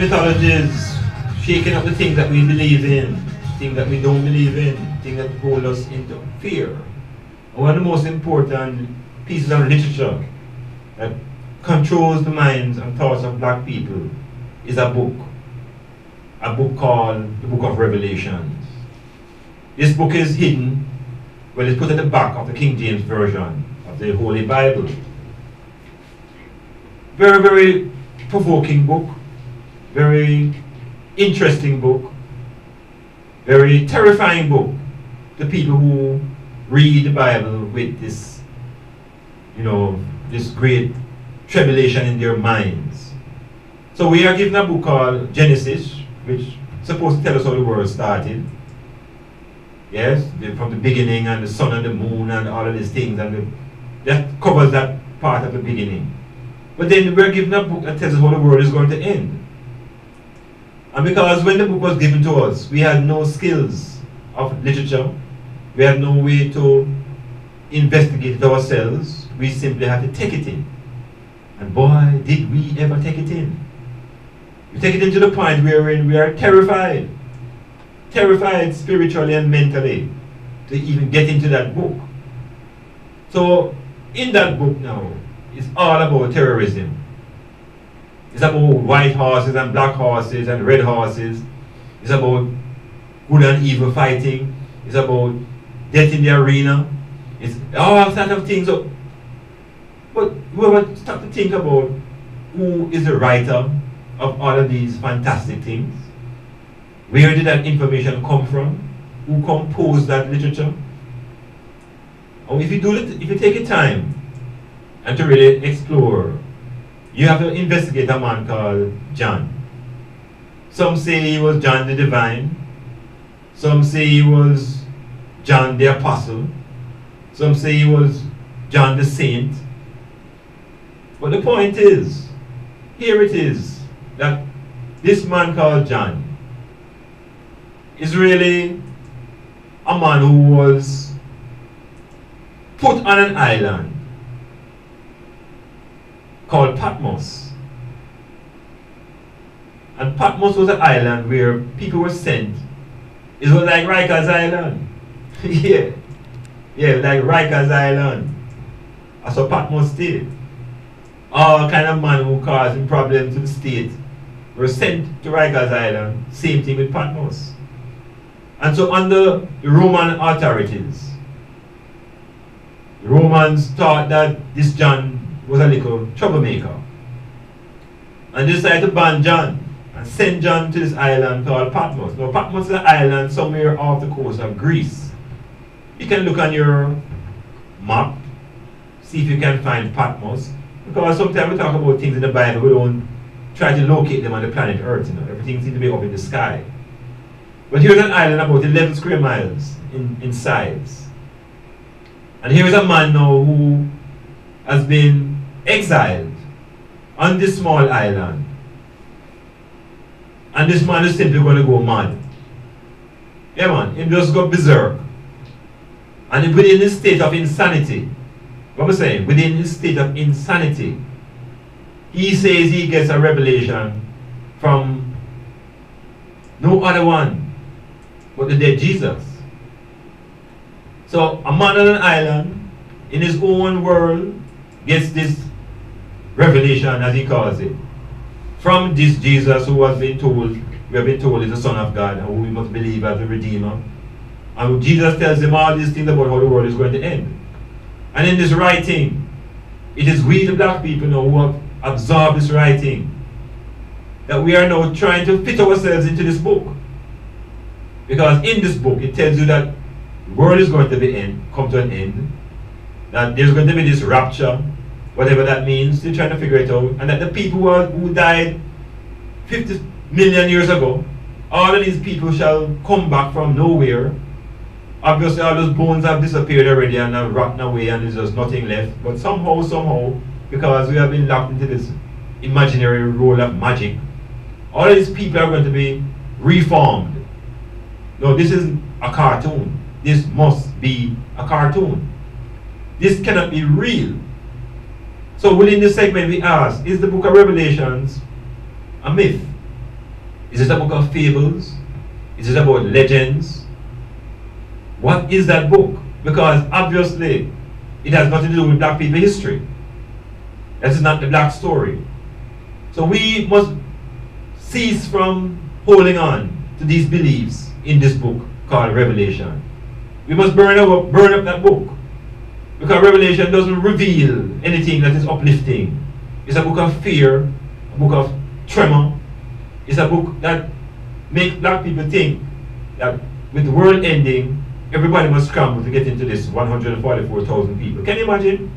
mythologies, shaking up the things that we believe in, things that we don't believe in, things that hold us into fear. One of the most important pieces of literature that controls the minds and thoughts of black people is a book called the Book of Revelations. This book is hidden, well, it's put at the back of the King James Version of the Holy Bible. Very, very provoking book, very interesting book, very terrifying book to people who read the Bible with this, this great tribulation in their minds. So we are given a book called Genesis, which is supposed to tell us how the world started. Yes, from the beginning, and the sun and the moon and all of these things, and that covers that part of the beginning. But then we're given a book that tells us how the world is going to end. And because when the book was given to us, we had no skills of literature, we had no way to investigate it ourselves, we simply had to take it in. And boy, did we ever take it in. We take it into the point wherein we are terrified spiritually and mentally to even get into that book. So in that book now, it's all about terrorism. It's about white horses and black horses and red horses. It's about good and evil fighting. It's about death in the arena. It's all sorts of things. But whoever stop to think about who is the writer of all of these fantastic things? Where did that information come from? Who composed that literature? And if you take your time and to really explore, you have to investigate a man called John. Some say he was John the Divine. Some say he was John the Apostle. Some say he was John the Saint. But the point is, here it is, that this man called John is really a man who was put on an island called Patmos. And Patmos was an island where people were sent. It was like Rikers Island. yeah, like Rikers Island. That's what Patmos did. All kind of man who causing problems to the state were sent to Rikers Island. Same thing with Patmos. And so under the Roman authorities, the Romans thought that this John was a little troublemaker. And they decided to ban John and send John to this island called Patmos. Now Patmos is an island somewhere off the coast of Greece. You can look on your map, see if you can find Patmos. Because sometimes we talk about things in the Bible, we don't try to locate them on the planet Earth. Everything seems to be up in the sky. But here's an island about 11 square miles in size. And here is a man now who has been exiled on this small island. And this man is simply going to go mad. Yeah man, he just got berserk. And within his state of insanity, what I'm saying, within his state of insanity, he says he gets a revelation from no other one but the dead Jesus. So a man on an island in his own world gets this revelation, as he calls it, from this Jesus who has been told, we have been told is the Son of God and who we must believe as the Redeemer. And Jesus tells him all these things about how the world is going to end. And in this writing, it is we the black people now who have absorbed this writing that we are now trying to fit ourselves into this book. Because in this book it tells you that the world is going to come to an end, that there's going to be this rapture, whatever that means, they're trying to figure it out, and that the people who died 50 million years ago, all of these people shall come back from nowhere. Obviously all those bones have disappeared already and have rotten away and there's just nothing left. But somehow, because we have been locked into this imaginary role of magic, all of these people are going to be reformed. No, this isn't a cartoon. This must be a cartoon. This cannot be real. So within this segment we ask, is the book of Revelations a myth? Is it a book of fables? Is it about legends? What is that book? Because obviously, it has nothing to do with black people history. That is not the black story. So we must cease from holding on to these beliefs in this book called Revelation. We must burn up that book. Because Revelation doesn't reveal anything that is uplifting. It's a book of fear, a book of tremor. It's a book that makes black people think that with the world ending, everybody must scramble to get into this 144,000 people. Can you imagine?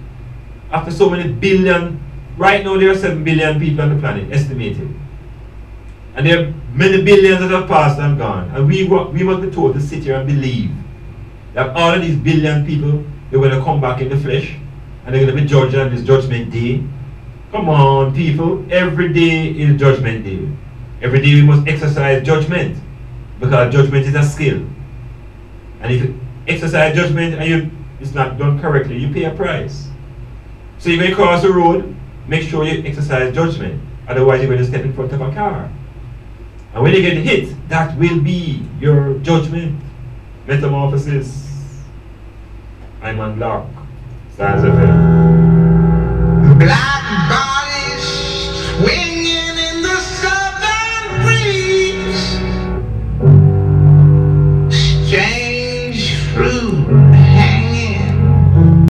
After so many billion, right now there are 7 billion people on the planet, estimated. And there are many billions that have passed and gone. And we must be told to sit here and believe that all of these billion people, they're going to come back in the flesh and they're going to be judged on this judgment day. Come on, people. Every day is judgment day. Every day we must exercise judgment, because judgment is a skill. And if you exercise judgment and it's not done correctly, you pay a price. So you're going to cross the road, make sure you exercise judgment. Otherwise you're going to step in front of a car. And when you get hit, that will be your judgment. MetaMorphOsis. IMAN BLAK. STYLZFM.